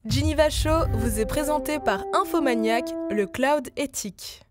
Geneva Show vous est présenté par Infomaniac, le cloud éthique.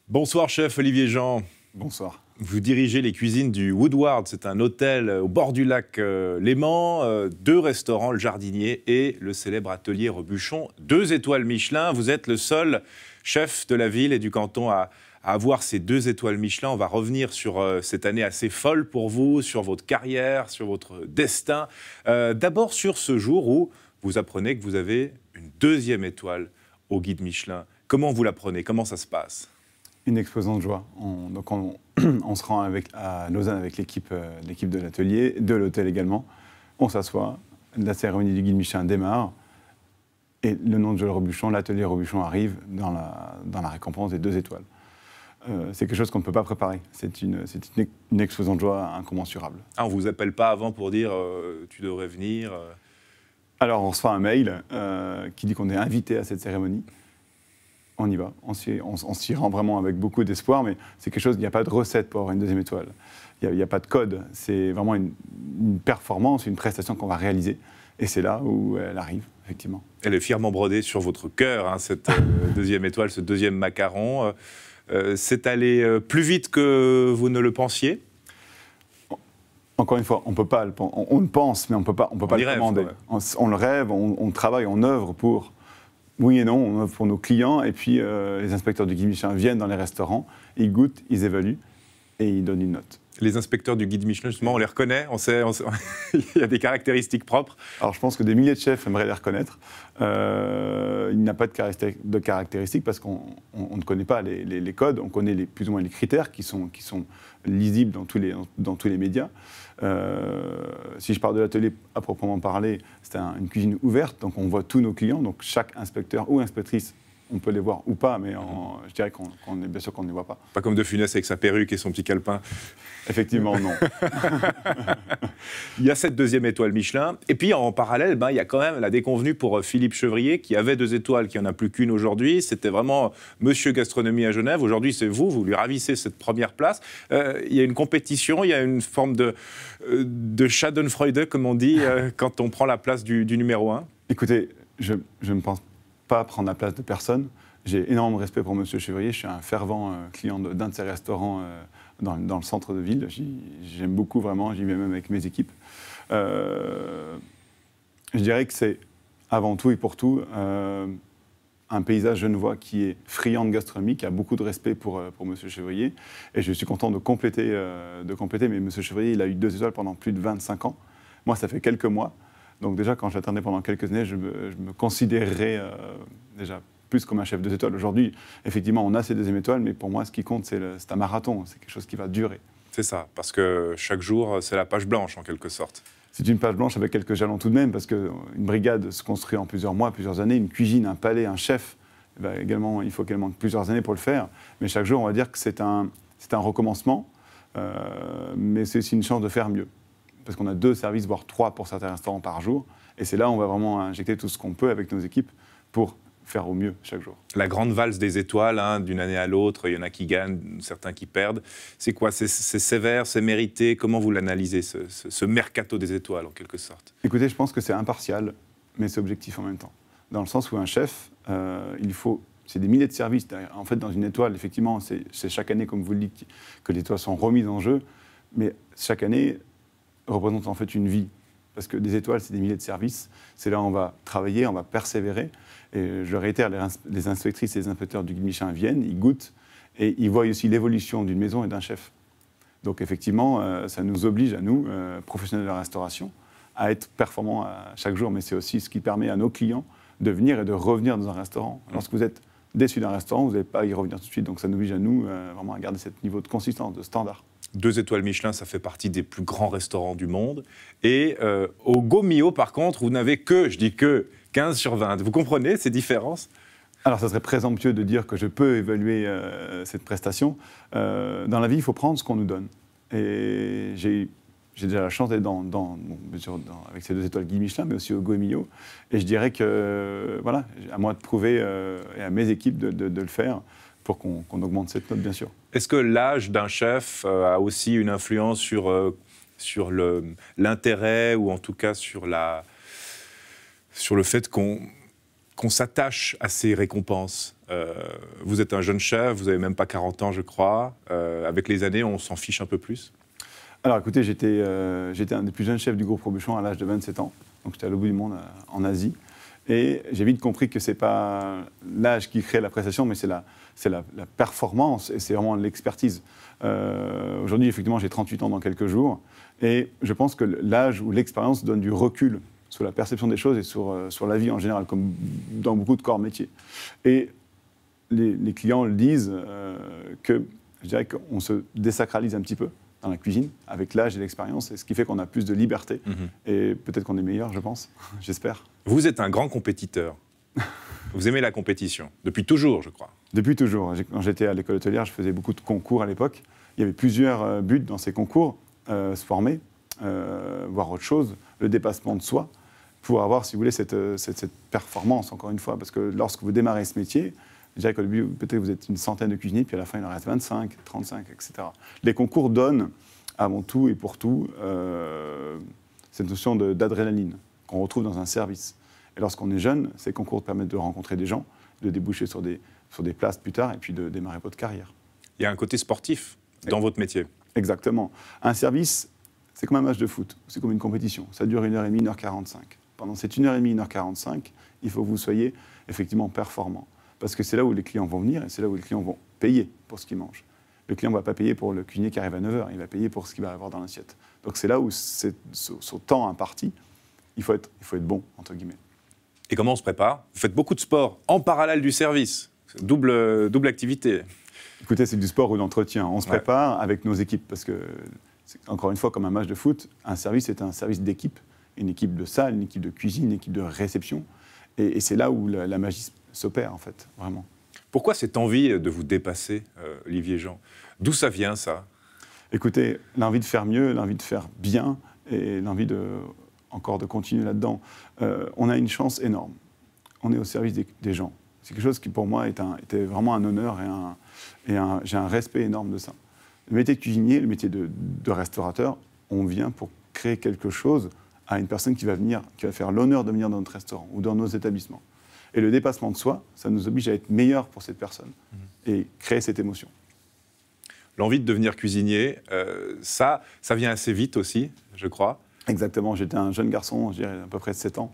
Bonsoir chef Olivier Jean. Bonsoir. Vous dirigez les cuisines du Woodward, c'est un hôtel au bord du lac Léman, 2 restaurants, le Jardinier et le célèbre atelier Robuchon, 2 étoiles Michelin. Vous êtes le seul chef de la ville et du canton à avoir ces 2 étoiles Michelin. On va revenir sur cette année assez folle pour vous, sur votre carrière, sur votre destin. D'abord sur ce jour où vous apprenez que vous avez une 2e étoile au guide Michelin. Comment vous l'apprenez? Comment ça se passe? Une explosion de joie. On se rend à Lausanne avec l'équipe de l'atelier, de l'hôtel également. On s'assoit, la cérémonie du guide Michelin démarre et le nom de Joël Robuchon, l'atelier Robuchon arrive dans la récompense des 2 étoiles. C'est quelque chose qu'on ne peut pas préparer. C'est une explosion de joie incommensurable. Ah, on ne vous appelle pas avant pour dire tu devrais venir Alors on reçoit un mail qui dit qu'on est invité à cette cérémonie. On y va, on s'y rend vraiment avec beaucoup d'espoir, mais c'est quelque chose, il n'y a pas de recette pour avoir une 2e étoile. Il n'y a pas de code, c'est vraiment une performance, une prestation qu'on va réaliser. Et c'est là où elle arrive, effectivement. Elle est fièrement brodée sur votre cœur, hein, cette 2e étoile, ce 2e macaron. C'est allé plus vite que vous ne le pensiez? Encore une fois, on le pense, mais on ne peut pas le commander. Ouais. On le rêve, on travaille, on œuvre pour... Oui et non, on œuvre pour nos clients, et puis les inspecteurs du guide Michelin viennent dans les restaurants, ils goûtent, ils évaluent, et ils donnent une note. Les inspecteurs du guide Michelin, justement, on les reconnaît, on sait il y a des caractéristiques propres. Alors je pense que des milliers de chefs aimeraient les reconnaître. Il n'y a pas de caractéristiques parce qu'on ne connaît pas les codes, on connaît plus ou moins les critères qui sont lisibles dans tous les médias. Si je parle de l'atelier à proprement parler, c'est une cuisine ouverte, donc on voit tous nos clients, donc chaque inspecteur ou inspectrice, on peut les voir ou pas, mais je dirais qu'on est bien sûr qu'on ne les voit pas. Pas comme De Funès avec sa perruque et son petit calepin. Effectivement, non. Il y a cette 2e étoile Michelin. Et puis, en parallèle, il y a quand même la déconvenue pour Philippe Chevrier, qui avait 2 étoiles, qui n'en a plus qu'une aujourd'hui. C'était vraiment Monsieur Gastronomie à Genève. Aujourd'hui, c'est vous lui ravissez cette première place. Il y a une compétition, il y a une forme de Schadenfreude, comme on dit, quand on prend la place du numéro 1. Écoutez, je ne pense pas prendre la place de personne. J'ai énormément de respect pour Monsieur Chevrier. Je suis un fervent client d'un de ses restaurants dans le centre de ville. J'aime beaucoup, vraiment. J'y vais même avec mes équipes. Je dirais que c'est avant tout et pour tout un paysage genevois qui est friand de gastronomie, qui a beaucoup de respect pour Monsieur Chevrier. Et je suis content de compléter. Mais Monsieur Chevrier, il a eu 2 étoiles pendant plus de 25 ans. Moi, ça fait quelques mois. Donc déjà, quand j'attendais pendant quelques années, je me considérerais déjà plus comme un chef 2 étoiles. Aujourd'hui, effectivement, on a ces 2e étoiles, mais pour moi, ce qui compte, c'est un marathon, c'est quelque chose qui va durer. C'est ça, parce que chaque jour, c'est la page blanche, en quelque sorte. C'est une page blanche avec quelques jalons tout de même, parce qu'une brigade se construit en plusieurs mois, plusieurs années. Une cuisine, un palais, un chef, également, il faut également plusieurs années pour le faire. Mais chaque jour, on va dire que c'est un recommencement, mais c'est aussi une chance de faire mieux. Parce qu'on a 2 services, voire 3 pour certains restaurants par jour. Et c'est là où on va vraiment injecter tout ce qu'on peut avec nos équipes pour faire au mieux chaque jour. La grande valse des étoiles, hein, d'une année à l'autre, il y en a qui gagnent, certains qui perdent. C'est quoi? C'est sévère, c'est mérité? Comment vous l'analysez, ce mercato des étoiles, en quelque sorte? Écoutez, je pense que c'est impartial, mais c'est objectif en même temps. Dans le sens où un chef, c'est des milliers de services. En fait, dans une étoile, effectivement, c'est chaque année, comme vous le dites, que les étoiles sont remises en jeu. Mais chaque année représente en fait une vie. Parce que des étoiles, c'est des milliers de services. C'est là où on va travailler, on va persévérer. Et je réitère, les inspectrices et les inspecteurs du guide Michelin viennent, ils goûtent, et ils voient aussi l'évolution d'une maison et d'un chef. Donc effectivement, ça nous oblige, à nous, professionnels de la restauration, à être performants chaque jour. Mais c'est aussi ce qui permet à nos clients de venir et de revenir dans un restaurant. Lorsque vous êtes déçu d'un restaurant, vous n'allez pas y revenir tout de suite. Donc ça nous oblige à nous, vraiment, à garder ce niveau de consistance, de standard. 2 étoiles Michelin, ça fait partie des plus grands restaurants du monde. Et au Gaumio, par contre, vous n'avez que, je dis que, 15 sur 20. Vous comprenez ces différences? Alors, ça serait présomptueux de dire que je peux évaluer cette prestation. Dans la vie, il faut prendre ce qu'on nous donne. Et j'ai déjà la chance d'être avec ces 2 étoiles guide Michelin, mais aussi au Gaumio. Et je dirais que, voilà, à moi de prouver et à mes équipes de le faire pour qu'on augmente cette note, bien sûr. Est-ce que l'âge d'un chef a aussi une influence sur sur l'intérêt ou en tout cas sur le fait qu'on s'attache à ces récompenses. Vous êtes un jeune chef, vous n'avez même pas 40 ans, je crois. Avec les années, on s'en fiche un peu plus? Alors écoutez, j'étais un des plus jeunes chefs du groupe Robuchon à l'âge de 27 ans. Donc j'étais à l'autre bout du monde, en Asie. Et j'ai vite compris que ce n'est pas l'âge qui crée la prestation, mais c'est la performance et c'est vraiment l'expertise. Aujourd'hui, effectivement, j'ai 38 ans dans quelques jours. Et je pense que l'âge ou l'expérience donne du recul sur la perception des choses et sur la vie en général, comme dans beaucoup de corps métiers. Et les clients le disent que je dirais qu'on se désacralise un petit peu dans la cuisine, avec l'âge et l'expérience, et ce qui fait qu'on a plus de liberté. Et peut-être qu'on est meilleur, je pense, j'espère. Vous êtes un grand compétiteur. Vous aimez la compétition, depuis toujours, je crois. Depuis toujours. Quand j'étais à l'école hôtelière, je faisais beaucoup de concours à l'époque. Il y avait plusieurs buts dans ces concours, se former, voir autre chose, le dépassement de soi, pour avoir, si vous voulez, cette performance, encore une fois. Parce que lorsque vous démarrez ce métier, je dirais qu'au début, peut-être vous êtes une centaine de cuisiniers, puis à la fin, il en reste 25, 35, etc. Les concours donnent, avant tout et pour tout, cette notion d'adrénaline qu'on retrouve dans un service. Et lorsqu'on est jeune, ces concours permettent de rencontrer des gens, de déboucher sur des places plus tard, et puis de démarrer votre carrière. Il y a un côté sportif dans votre métier. Exactement. Un service, c'est comme un match de foot, c'est comme une compétition. Ça dure 1h30, 1h45. Pendant cette 1h30, 1h45, il faut que vous soyez effectivement performant. Parce que c'est là où les clients vont venir et c'est là où les clients vont payer pour ce qu'ils mangent. Le client ne va pas payer pour le cuisinier qui arrive à 9h, il va payer pour ce qu'il va avoir dans l'assiette. Donc c'est là où, ce temps imparti, il faut être bon, entre guillemets. Et comment on se prépare? Vous faites beaucoup de sport en parallèle du service. Double activité. Écoutez, c'est du sport ou de l'entretien. On se prépare avec nos équipes parce que, encore une fois, comme un match de foot, un service est un service d'équipe. Une équipe de salle, une équipe de cuisine, une équipe de réception. Et c'est là où la magie s'opère, en fait, vraiment. Pourquoi cette envie de vous dépasser, Olivier Jean? D'où ça vient, ça? Écoutez, l'envie de faire mieux, l'envie de faire bien et l'envie encore de continuer là-dedans. On a une chance énorme. On est au service des gens. C'est quelque chose qui, pour moi, était vraiment un honneur et j'ai un respect énorme de ça. Le métier de cuisinier, le métier de restaurateur, on vient pour créer quelque chose à une personne qui va faire l'honneur de venir dans notre restaurant ou dans nos établissements. Et le dépassement de soi, ça nous oblige à être meilleur pour cette personne et créer cette émotion. L'envie de devenir cuisinier, ça vient assez vite aussi, je crois. Exactement, j'étais un jeune garçon, je dirais à peu près de 7 ans.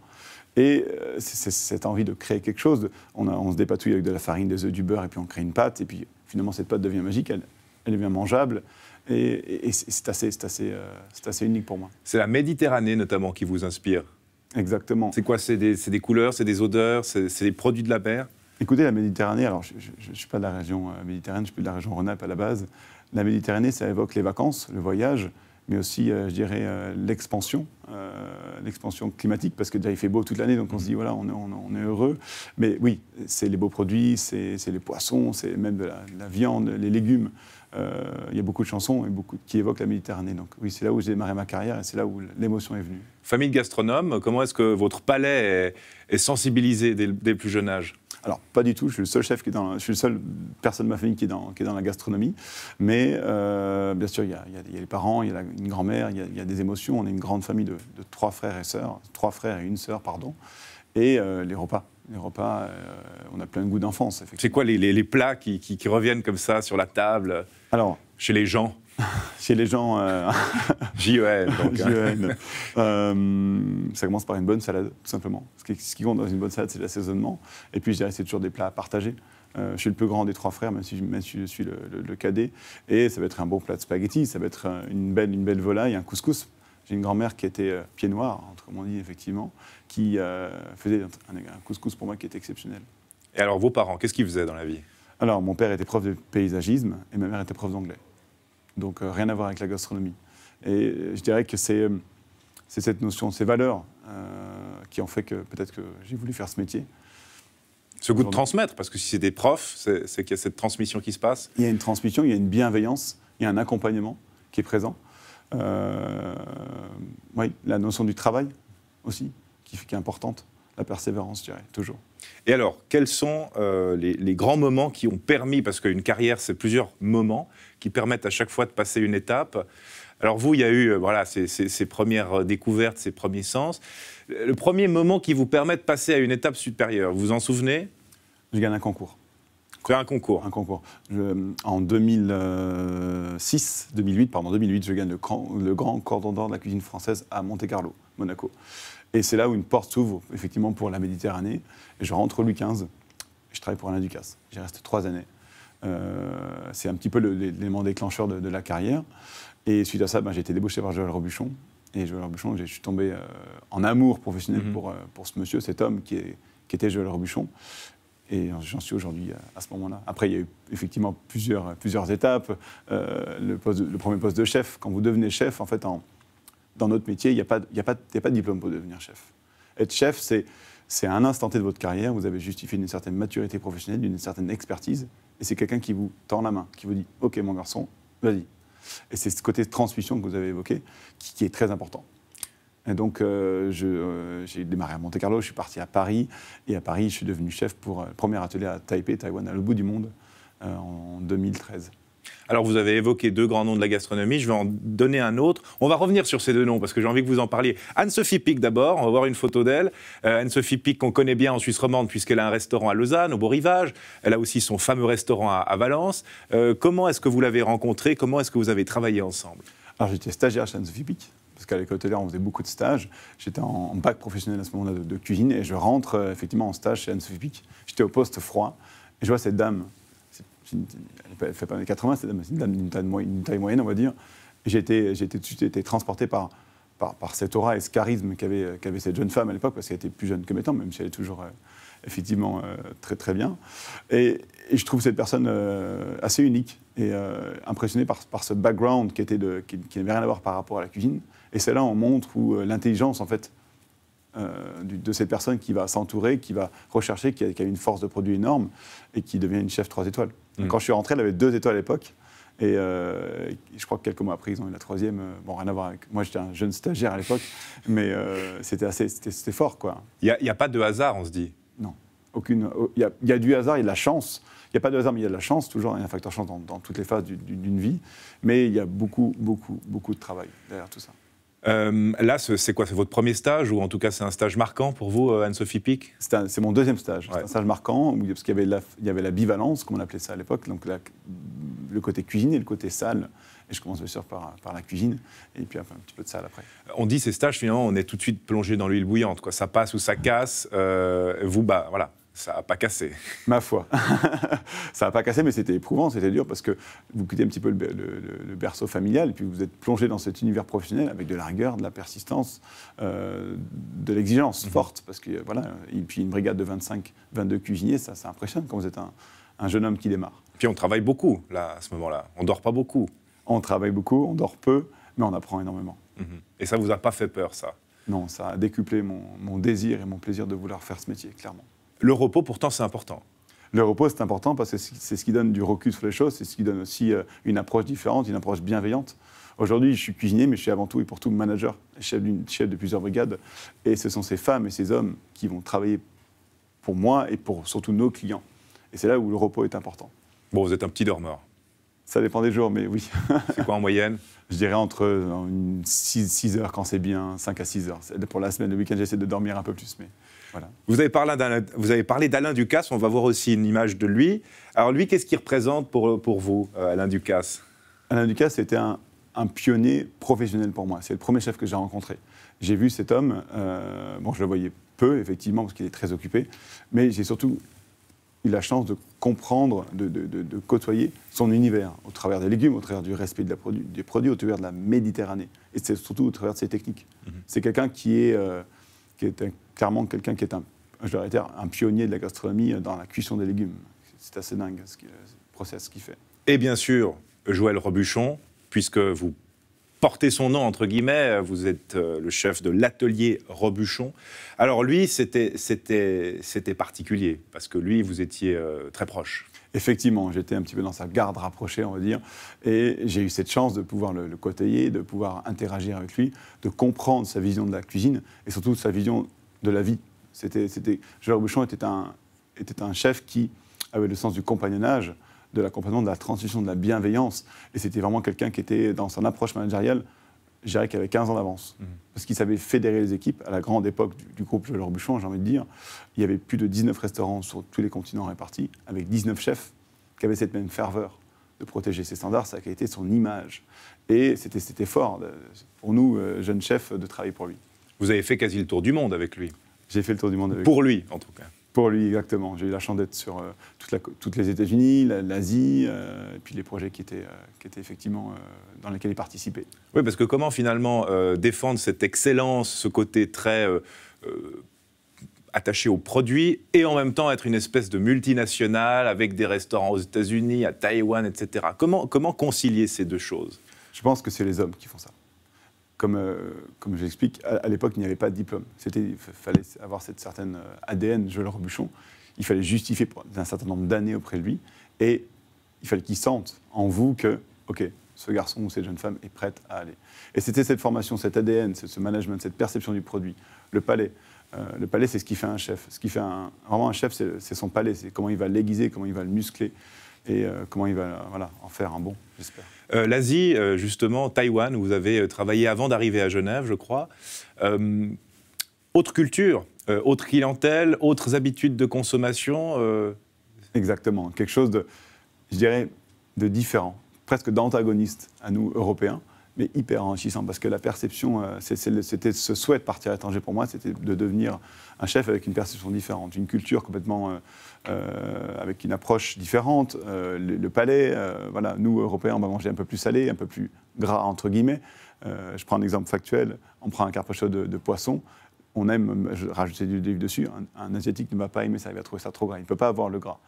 Et c'est cette envie de créer quelque chose. On se dépatouille avec de la farine, des œufs, du beurre, et puis on crée une pâte. Et puis finalement, cette pâte devient magique, elle devient mangeable. Et c'est assez unique pour moi. C'est la Méditerranée notamment qui vous inspire. Exactement. C'est quoi? C'est des couleurs, c'est des odeurs, c'est des produits de la mer? Écoutez, la Méditerranée, alors je ne suis pas de la région méditerranéenne, je suis de la région Rhône-Alpes à la base. La Méditerranée, ça évoque les vacances, le voyage, mais aussi, je dirais, l'expansion climatique, parce que déjà il fait beau toute l'année, donc on se dit, voilà, on est heureux. Mais oui, c'est les beaux produits, c'est les poissons, c'est même de la viande, les légumes. Il y a beaucoup de chansons qui évoquent la Méditerranée. Donc oui, c'est là où j'ai démarré ma carrière et c'est là où l'émotion est venue. Famille de gastronomes, comment est-ce que votre palais est sensibilisé dès le plus jeune âge? Alors, pas du tout. Je suis le seul chef je suis la seule personne de ma famille qui est dans la gastronomie. Mais bien sûr, il y a les parents, il y a une grand-mère, il y a des émotions. On est une grande famille de 3 frères et une sœur, pardon. Et les repas. On a plein de goûts d'enfance. C'est quoi les plats qui reviennent comme ça sur la table? Alors, chez les gens? Chez les gens... J-E-N, donc. J-E-N. Ça commence par une bonne salade, tout simplement. Ce qui compte dans une bonne salade, c'est l'assaisonnement. Et puis, je dirais, c'est toujours des plats à partager. Je suis le plus grand des 3 frères, même si je suis le cadet. Et ça va être un bon plat de spaghettis, ça va être une belle volaille, un couscous. J'ai une grand-mère qui était pied noir, autrement dit, effectivement, qui faisait un couscous pour moi qui était exceptionnel. Et alors, vos parents, qu'est-ce qu'ils faisaient dans la vie? Alors, mon père était prof de paysagisme et ma mère était prof d'anglais. Donc, rien à voir avec la gastronomie. Et je dirais que c'est cette notion, ces valeurs qui ont fait que peut-être que j'ai voulu faire ce métier. Ce goût de transmettre, parce que si c'est des profs, c'est qu'il y a cette transmission qui se passe. Il y a une transmission, il y a une bienveillance, il y a un accompagnement qui est présent. Oui, la notion du travail aussi, qui est importante. La persévérance, je dirais, toujours. Et alors, quels sont les grands moments qui ont permis, parce qu'une carrière, c'est plusieurs moments, qui permettent à chaque fois de passer une étape. Alors vous, il y a eu ces premières découvertes, ces premiers sens. Le premier moment qui vous permet de passer à une étape supérieure, vous vous en souvenez? Je gagne un concours. C'est un concours. Un concours. En 2006, 2008, je gagne le grand cordon d'or de la cuisine française à Monte-Carlo, Monaco. Et c'est là où une porte s'ouvre, effectivement, pour la Méditerranée. Et je rentre au Louis XV, et je travaille pour Alain Ducasse. J'y reste 3 années. C'est un petit peu l'élément déclencheur de la carrière. Et suite à ça, j'ai été débauché par Joël Robuchon. Et Joël Robuchon, je suis tombé en amour professionnel pour ce monsieur, cet homme qui était Joël Robuchon. Et j'en suis aujourd'hui à ce moment-là. Après, il y a eu effectivement plusieurs étapes. Le premier poste de chef, quand vous devenez chef, en fait, dans notre métier, il n'y a pas de diplôme pour devenir chef. Être chef, c'est à un instant T de votre carrière, vous avez justifié d'une certaine maturité professionnelle, d'une certaine expertise, et c'est quelqu'un qui vous tend la main, qui vous dit « Ok, mon garçon, vas-y ». Et c'est ce côté de transmission que vous avez évoqué qui est très important. Et donc, j'ai démarré à Monte-Carlo, je suis parti à Paris, et à Paris, je suis devenu chef pour le premier atelier à Taipei, Taïwan, à l'autre bout du monde, en 2013. Alors, vous avez évoqué 2 grands noms de la gastronomie, je vais en donner un autre. On va revenir sur ces 2 noms, parce que j'ai envie que vous en parliez. Anne-Sophie Pic, d'abord, on va voir une photo d'elle. Anne-Sophie Pic, qu'on connaît bien en Suisse romande, puisqu'elle a un restaurant à Lausanne, au Beau Rivage. Elle a aussi son fameux restaurant à Valence. Comment est-ce que vous l'avez rencontrée? Comment est-ce que vous avez travaillé ensemble? Alors, j'étais stagiaire chez Anne-Sophie Pic, parce qu'à l'école hôtelière, on faisait beaucoup de stages. J'étais en bac professionnel à ce moment-là de cuisine, et je rentre effectivement en stage chez Anne-Sophie Pic. J'étais au poste froid, et je vois cette dame. Elle ne fait pas 1m80, c'est une dame d'une taille moyenne, on va dire. Et j'ai tout de suite été transporté par cette aura et ce charisme qu'avait cette jeune femme à l'époque, parce qu'elle était plus jeune que mes temps, même si elle est toujours effectivement très, très bien. Et je trouve cette personne assez unique et impressionné par ce background qui n'avait rien à voir par rapport à la cuisine. Et c'est là où on montre l'intelligence, en fait, de cette personne qui va s'entourer, qui va rechercher, qui a une force de produit énorme et qui devient une chef 3 étoiles. Quand je suis rentré, elle avait 2 étoiles à l'époque. Et je crois que quelques mois après, ils ont eu la 3e. Bon, rien à voir avec... Moi, j'étais un jeune stagiaire à l'époque, mais c'était fort, quoi. Il n'y a pas de hasard, on se dit. Non, aucune. Il y a du hasard, il y a de la chance. Il n'y a pas de hasard, mais il y a de la chance. Toujours, il y a un facteur chance dans toutes les phases d'une vie. Mais il y a beaucoup de travail derrière tout ça. Là, c'est quoi? C'est votre premier stage, ou en tout cas c'est un stage marquant pour vous, Anne-Sophie Pic? C'est mon 2e stage. Ouais. C'est un stage marquant, parce qu'il y avait la bivalence, comme on appelait ça à l'époque, donc le côté cuisine et le côté salle. Et je commence bien sûr par la cuisine, et puis un petit peu de salle après. On dit ces stages, finalement, on est tout de suite plongé dans l'huile bouillante, quoi. Ça passe ou ça casse. Vous, voilà. Ça n'a pas cassé. Ma foi. Ça n'a pas cassé, mais c'était éprouvant, c'était dur, parce que vous quittez un petit peu le berceau familial, et puis vous êtes plongé dans cet univers professionnel avec de la rigueur, de la persistance, de l'exigence forte, parce que voilà, et puis une brigade de 22 cuisiniers, ça impressionne quand vous êtes un jeune homme qui démarre. Puis on travaille beaucoup, là, à ce moment-là. On ne dort pas beaucoup. On travaille beaucoup, on dort peu, mais on apprend énormément. Et ça ne vous a pas fait peur, ça? Non, ça a décuplé mon désir et mon plaisir de vouloir faire ce métier, clairement. Le repos, pourtant, c'est important. Le repos, c'est important parce que c'est ce qui donne du recul sur les choses, c'est ce qui donne aussi une approche différente, une approche bienveillante. Aujourd'hui, je suis cuisinier, mais je suis avant tout et pour tout manager, chef de plusieurs brigades. Et ce sont ces femmes et ces hommes qui vont travailler pour moi et pour surtout nos clients. Et c'est là où le repos est important. Bon, vous êtes un petit dormeur. Ça dépend des jours, mais oui. C'est quoi en moyenne? Je dirais entre 6 heures quand c'est bien, 5 à 6 heures. Pour la semaine, le week-end, j'essaie de dormir un peu plus, mais... Voilà. Vous avez parlé d'Alain Ducasse, on va voir aussi une image de lui. Alors lui, qu'est-ce qu'il représente pour vous, Alain Ducasse? Alain Ducasse, c'était un pionnier professionnel pour moi. C'est le premier chef que j'ai rencontré. J'ai vu cet homme, je le voyais peu, effectivement, parce qu'il est très occupé, mais j'ai surtout eu la chance de comprendre, de côtoyer son univers, au travers des légumes, au travers du respect des produits, au travers de la Méditerranée, et c'est surtout au travers de ses techniques. C'est quelqu'un qui est clairement quelqu'un qui est un pionnier de la gastronomie dans la cuisson des légumes. C'est assez dingue le process qu'il fait. Et bien sûr, Joël Robuchon, puisque vous portez son nom, entre guillemets, vous êtes le chef de l'atelier Robuchon. Alors lui, c'était particulier, parce que lui, vous étiez très proche. Effectivement, j'étais un petit peu dans sa garde rapprochée, on va dire, et j'ai eu cette chance de pouvoir le côtoyer, de pouvoir interagir avec lui, de comprendre sa vision de la cuisine, et surtout sa vision de la vie. Joël Robuchon était était un chef qui avait le sens du compagnonnage, de l'accompagnement, de la transmission, de la bienveillance. Et c'était vraiment quelqu'un qui était, dans son approche managériale, je dirais qu'il avait 15 ans d'avance. Parce qu'il savait fédérer les équipes. À la grande époque du groupe Joly-Robuchon, j'ai envie de dire, il y avait plus de 19 restaurants sur tous les continents répartis, avec 19 chefs qui avaient cette même ferveur de protéger ses standards, sa qualité, son image. Et c'était fort, pour nous, jeunes chefs, de travailler pour lui. Vous avez fait quasi le tour du monde avec lui. J'ai fait le tour du monde avec lui. Pour lui, en tout cas. Pour lui, exactement. J'ai eu la chance d'être sur toutes les États-Unis, l'Asie, et puis les projets qui étaient effectivement dans lesquels il participait. Oui, parce que comment finalement défendre cette excellence, ce côté très attaché aux produits, et en même temps être une espèce de multinationale avec des restaurants aux États-Unis, à Taïwan, etc. Comment concilier ces deux choses? Je pense que c'est les hommes qui font ça. Comme je l'explique, à l'époque, il n'y avait pas de diplôme. Il fallait avoir cette certaine ADN Joly-Robuchon. Il fallait justifier un certain nombre d'années auprès de lui. Et il fallait qu'il sente en vous que, OK, ce garçon ou cette jeune femme est prête à aller. Et c'était cette formation, cet ADN, ce management, cette perception du produit. Le palais. Le palais, c'est ce qui fait un chef. Ce qui fait vraiment un chef, c'est son palais. C'est comment il va l'aiguiser, comment il va le muscler. Et comment il va en faire un bon, j'espère. L'Asie, justement, Taïwan, où vous avez travaillé avant d'arriver à Genève, je crois. Autre culture, autre clientèle, autres habitudes de consommation Exactement. Quelque chose de, je dirais, de différent, presque d'antagoniste à nous, Européens, mais hyper enrichissant, parce que la perception, c'était ce souhait de partir à l'étranger pour moi, c'était de devenir un chef avec une perception différente, une culture complètement, avec une approche différente. Le palais, nous, Européens, on va manger un peu plus salé, un peu plus gras, entre guillemets. Je prends un exemple factuel, on prend un carpaccio de poisson, on aime rajouter du livre dessus, un Asiatique ne va pas aimer ça, il va trouver ça trop gras, il ne peut pas avoir le gras.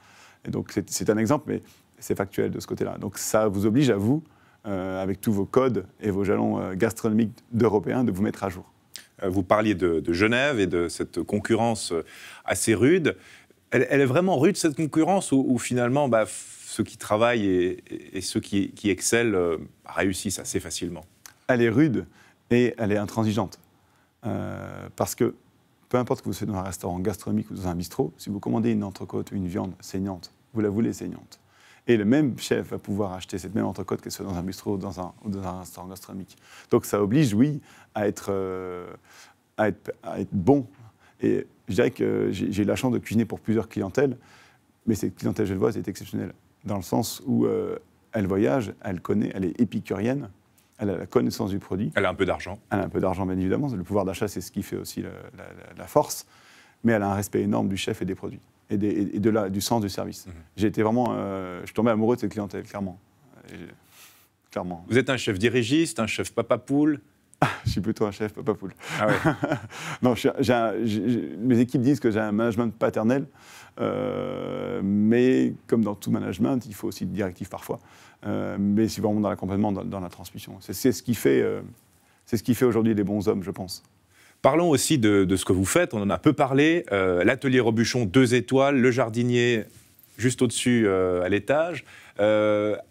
Et donc c'est un exemple, mais c'est factuel de ce côté-là. Donc ça vous oblige à vous, avec tous vos codes et vos jalons gastronomiques d'Européens, de vous mettre à jour. Vous parliez de Genève et de cette concurrence assez rude. Elle est vraiment rude, cette concurrence, ou finalement, ceux qui travaillent et ceux qui excellent réussissent assez facilement? Elle est rude et elle est intransigeante. Parce que, peu importe que vous soyez dans un restaurant gastronomique ou dans un bistrot, si vous commandez une entrecôte ou une viande saignante, vous la voulez saignante. Et le même chef va pouvoir acheter cette même entrecôte, qu'elle soit dans un bistrot ou dans un restaurant gastronomique. Donc ça oblige, oui, à être bon. Et je dirais que j'ai eu la chance de cuisiner pour plusieurs clientèles, mais cette clientèle genevoise est exceptionnelle, dans le sens où elle voyage, elle connaît, elle est épicurienne, elle a la connaissance du produit. Elle a un peu d'argent. Elle a un peu d'argent, bien évidemment. Le pouvoir d'achat, c'est ce qui fait aussi la force. Mais elle a un respect énorme du chef et des produits. Et du sens du service. J'ai été vraiment... je suis tombé amoureux de cette clientèle, clairement. Clairement. Vous êtes un chef dirigiste, un chef papa poule? Je suis plutôt un chef papa poule. Ah ouais. Non, mes équipes disent que j'ai un management paternel, mais comme dans tout management, il faut aussi de directives parfois. Mais c'est vraiment dans l'accompagnement, dans la transmission. C'est ce qui fait aujourd'hui les bons hommes, je pense. Parlons aussi de ce que vous faites, on en a peu parlé. L'atelier Robuchon, 2 étoiles, le jardinier juste au-dessus à l'étage.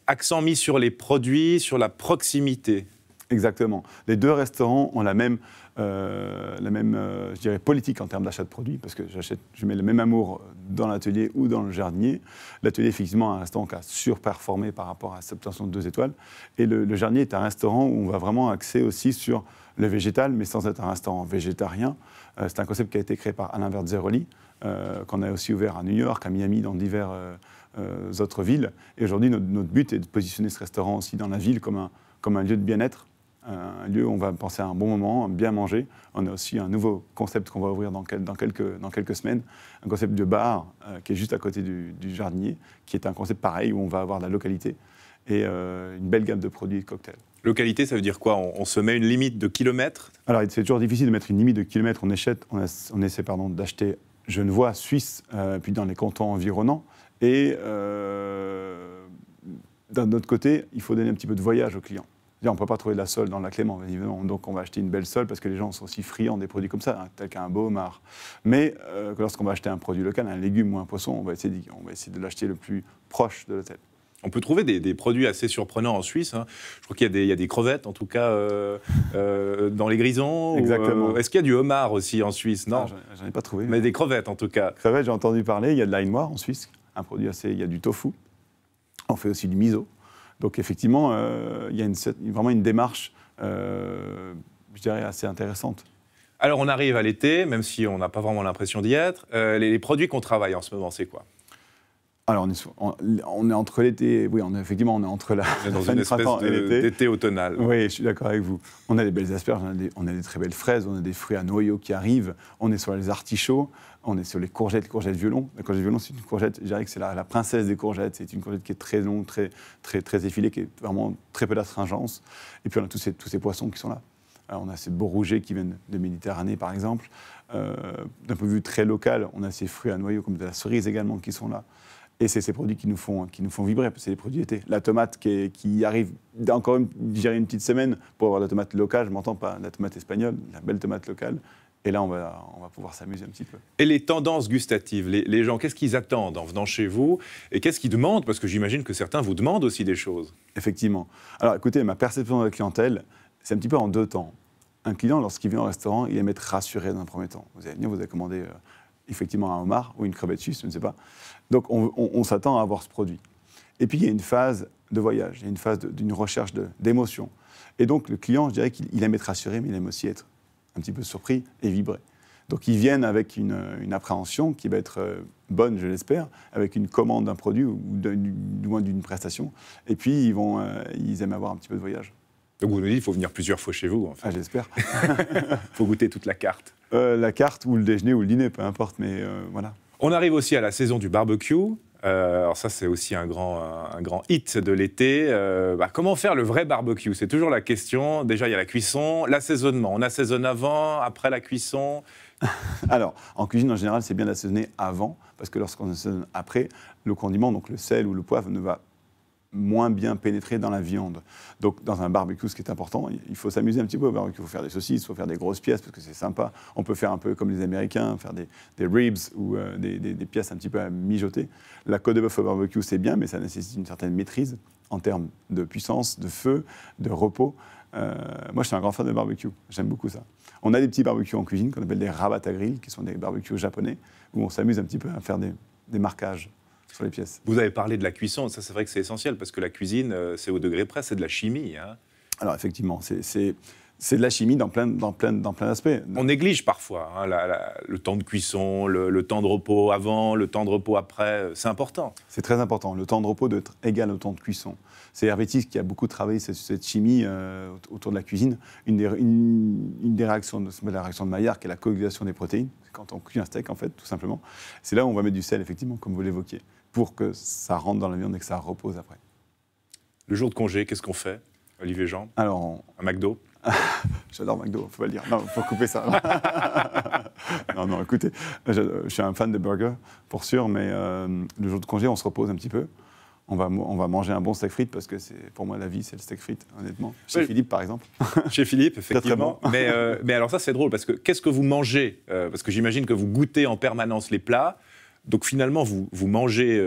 Accent mis sur les produits, sur la proximité. Exactement. Les 2 restaurants ont la même je dirais, politique en termes d'achat de produits, parce que je mets le même amour dans l'atelier ou dans le jardinier. L'atelier, effectivement, est un restaurant qui a surperformé par rapport à cette obtention de 2 étoiles. Et le jardinier est un restaurant où on va vraiment axer aussi sur le végétal, mais sans être un restaurant végétarien. C'est un concept qui a été créé par Alain Verdzeroli, qu'on a aussi ouvert à New York, à Miami, dans divers autres villes. Et aujourd'hui, notre but est de positionner ce restaurant aussi dans la ville comme un lieu de bien-être, un lieu où on va penser à un bon moment, bien manger. On a aussi un nouveau concept qu'on va ouvrir dans quelques semaines, un concept de bar qui est juste à côté du jardinier, qui est un concept pareil où on va avoir de la localité et une belle gamme de produits et de cocktails. Localité, ça veut dire quoi? On se met une limite de kilomètres? Alors, c'est toujours difficile de mettre une limite de kilomètres. On essaie d'acheter genevois, suisse, puis dans les cantons environnants. Et d'un autre côté, il faut donner un petit peu de voyage aux clients. On ne peut pas trouver de la sole dans la Clément, évidemment. Donc, on va acheter une belle sole parce que les gens sont aussi friands des produits comme ça, tels qu'un Beaumar. Mais lorsqu'on va acheter un produit local, un légume ou un poisson, on va essayer de l'acheter le plus proche de l'hôtel. On peut trouver des produits assez surprenants en Suisse. Hein. Je crois qu'il y a des crevettes, en tout cas, dans les grisons. Exactement. Est-ce qu'il y a du homard aussi en Suisse? Non, j'en ai pas trouvé. Mais des crevettes, en tout cas. Crevettes, j'ai entendu parler. Il y a de l'ail noir en Suisse, un produit assez. Il y a du tofu. On fait aussi du miso. Donc effectivement, il y a vraiment une démarche, je dirais, assez intéressante. Alors on arrive à l'été, même si on n'a pas vraiment l'impression d'y être. Les produits qu'on travaille en ce moment, c'est quoi? Alors on est entre l'été, oui, effectivement, on est entre la on est dans fin une du espèce printemps et l'été. d'été automnal. Oui, je suis d'accord avec vous. On a des belles asperges, on a des très belles fraises, on a des fruits à noyaux qui arrivent, on est sur les artichauts, on est sur les courgettes violon. La courgette violon, c'est une courgette, je dirais que c'est la princesse des courgettes. C'est une courgette qui est très longue, très effilée, qui est vraiment très peu d'astringence. Et puis on a tous ces poissons qui sont là. Alors, on a ces beaux rougets qui viennent de Méditerranée, par exemple. D'un point de vue très local, on a ces fruits à noyaux, comme de la cerise également, qui sont là. Et c'est ces produits qui nous font vibrer, parce que c'est les produits d'été. La tomate qui arrive encore une petite semaine pour avoir la tomate locale, je ne m'entends pas, la tomate espagnole, la belle tomate locale. Et là, on va pouvoir s'amuser un petit peu. Et les tendances gustatives, les gens, qu'est-ce qu'ils attendent en venant chez vous? Et qu'est-ce qu'ils demandent? Parce que j'imagine que certains vous demandent aussi des choses. Effectivement. Alors écoutez, ma perception de la clientèle, c'est un petit peu en deux temps. Un client, lorsqu'il vient au restaurant, il aime être rassuré dans un premier temps. Vous allez venir, vous allez commander effectivement un homard ou une crevette suisse, je ne sais pas. Donc on s'attend à avoir ce produit. Et puis il y a une phase de voyage, il y a une phase d'une recherche d'émotion. Et donc le client, je dirais qu'il aime être rassuré, mais il aime aussi être un petit peu surpris et vibrer. Donc ils viennent avec une appréhension qui va être bonne, je l'espère, avec une commande d'un produit ou du moins d'une prestation. Et puis ils aiment avoir un petit peu de voyage. Donc vous nous dites qu'il faut venir plusieurs fois chez vous, en fait. Ah, j'espère. Il faut goûter toute la carte. La carte ou le déjeuner ou le dîner, peu importe, mais voilà. On arrive aussi à la saison du barbecue. Alors ça, c'est aussi un grand hit de l'été. Comment faire le vrai barbecue? C'est toujours la question. Déjà, il y a la cuisson, l'assaisonnement. On assaisonne avant, après la cuisson. Alors, en cuisine, en général, c'est bien d'assaisonner avant, parce que lorsqu'on assaisonne après, le condiment, donc le sel ou le poivre, ne va moins bien pénétrer dans la viande. Donc, dans un barbecue, ce qui est important, il faut s'amuser un petit peu au barbecue. Il faut faire des saucisses, il faut faire des grosses pièces, parce que c'est sympa. On peut faire un peu comme les Américains, faire des ribs ou des pièces un petit peu à mijoter. La côte de bœuf au barbecue, c'est bien, mais ça nécessite une certaine maîtrise en termes de puissance, de feu, de repos. Moi, je suis un grand fan de barbecue. J'aime beaucoup ça. On a des petits barbecues en cuisine qu'on appelle des rabat à grill, qui sont des barbecues japonais, où on s'amuse un petit peu à faire des marquages sur les pièces. Vous avez parlé de la cuisson, ça c'est vrai que c'est essentiel, parce que la cuisine, c'est au degré près, c'est de la chimie. Hein. Alors effectivement, c'est de la chimie dans plein d'aspects. On néglige parfois hein, le temps de cuisson, le temps de repos avant, le temps de repos après, c'est important. C'est très important, le temps de repos doit être égal au temps de cuisson. C'est Hervétis qui a beaucoup travaillé sur cette chimie autour de la cuisine. Une des réactions, la réaction de Maillard, qui est la coagulation des protéines, c'est quand on cuit un steak en fait, tout simplement. C'est là où on va mettre du sel, effectivement, comme vous l'évoquiez, pour que ça rentre dans la viande et que ça repose après. Le jour de congé, qu'est-ce qu'on fait, Olivier Jean? Alors, un McDo? J'adore McDo, faut pas le dire. Non, faut couper ça. non, écoutez, je suis un fan de burgers, pour sûr, mais le jour de congé, on se repose un petit peu. On va manger un bon steak frites, parce que pour moi, la vie, c'est le steak frites, honnêtement. Chez Philippe, par exemple. Chez Philippe, effectivement. Très, très bon. mais alors ça, c'est drôle, parce que qu'est-ce que vous mangez? Parce que j'imagine que vous goûtez en permanence les plats. Donc finalement, vous mangez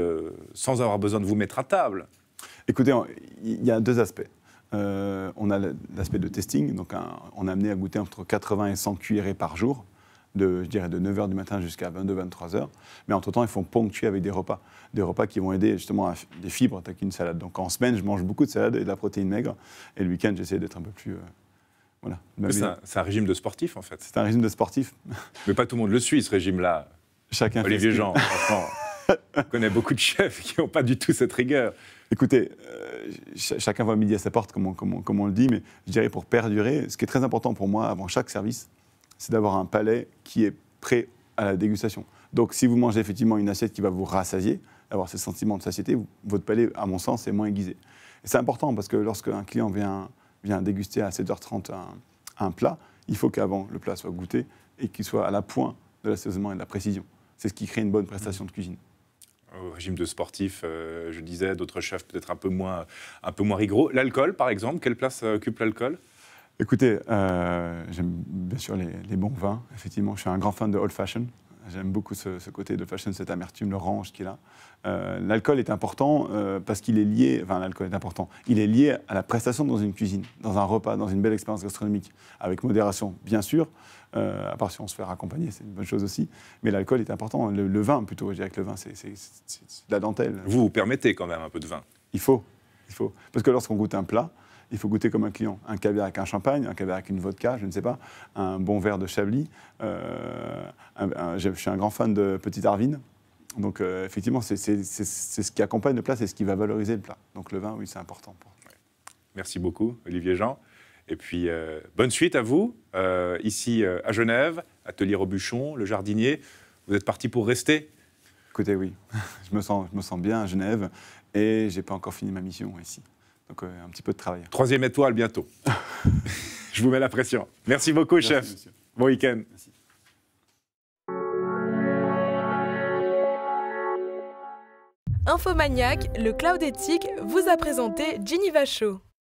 sans avoir besoin de vous mettre à table. Écoutez, il y a deux aspects. On a l'aspect de testing, donc on est amené à goûter entre 80 et 100 cuillerées par jour, je dirais de 9h du matin jusqu'à 22-23h. Mais entre-temps, ils font ponctuer avec des repas qui vont aider justement à des fibres, telles qu'une salade. Donc en semaine, je mange beaucoup de salade et de la protéine maigre, et le week-end, j'essaie d'être un peu plus... voilà. C'est un régime de sportif, en fait. C'est un régime de sportif. Mais pas tout le monde le suit, ce régime-là. Chacun Olivier Jean, franchement, on connaît beaucoup de chefs qui n'ont pas du tout cette rigueur. Écoutez, chacun voit midi à sa porte, comme on le dit, mais je dirais pour perdurer, ce qui est très important pour moi avant chaque service, c'est d'avoir un palais qui est prêt à la dégustation. Donc si vous mangez effectivement une assiette qui va vous rassasier, avoir ce sentiment de satiété, votre palais, à mon sens, est moins aiguisé. Et c'est important parce que lorsqu'un client vient déguster à 7h30 un plat, il faut qu'avant le plat soit goûté et qu'il soit à la pointe de l'assaisonnement et de la précision. C'est ce qui crée une bonne prestation de cuisine. Au régime de sportif, je disais, d'autres chefs peut-être un peu moins rigoureux. L'alcool, par exemple, quelle place occupe l'alcool? Écoutez, j'aime bien sûr les bons vins. Effectivement, je suis un grand fan de Old Fashion. J'aime beaucoup ce côté de fashion, cette amertume, l'orange qui est là. L'alcool est important parce qu'il est lié, enfin l'alcool est important, il est lié à la prestation dans une cuisine, dans un repas, dans une belle expérience gastronomique, avec modération bien sûr, à part si on se fait raccompagner, c'est une bonne chose aussi, mais l'alcool est important, le vin plutôt, je dirais que le vin c'est de la dentelle. Vous permettez quand même un peu de vin? Il faut, parce que lorsqu'on goûte un plat, il faut goûter comme un client. Un caviar avec un champagne, un caviar avec une vodka, je ne sais pas, un bon verre de Chablis. Je suis un grand fan de Petit Arvin. Donc effectivement, c'est ce qui accompagne le plat, c'est ce qui va valoriser le plat. Donc le vin, oui, c'est important. Merci beaucoup, Olivier Jean. Et puis, bonne suite à vous, ici à Genève, Atelier Robuchon, le jardinier. Vous êtes parti pour rester? Écoutez, oui, je me sens bien à Genève et je n'ai pas encore fini ma mission ici. Donc un petit peu de travail. 3e étoile bientôt. Je vous mets la pression. Merci beaucoup, Merci, chef. monsieur. Bon week-end. Merci. Infomaniac, le Cloud Éthique vous a présenté Ginny Vachaud.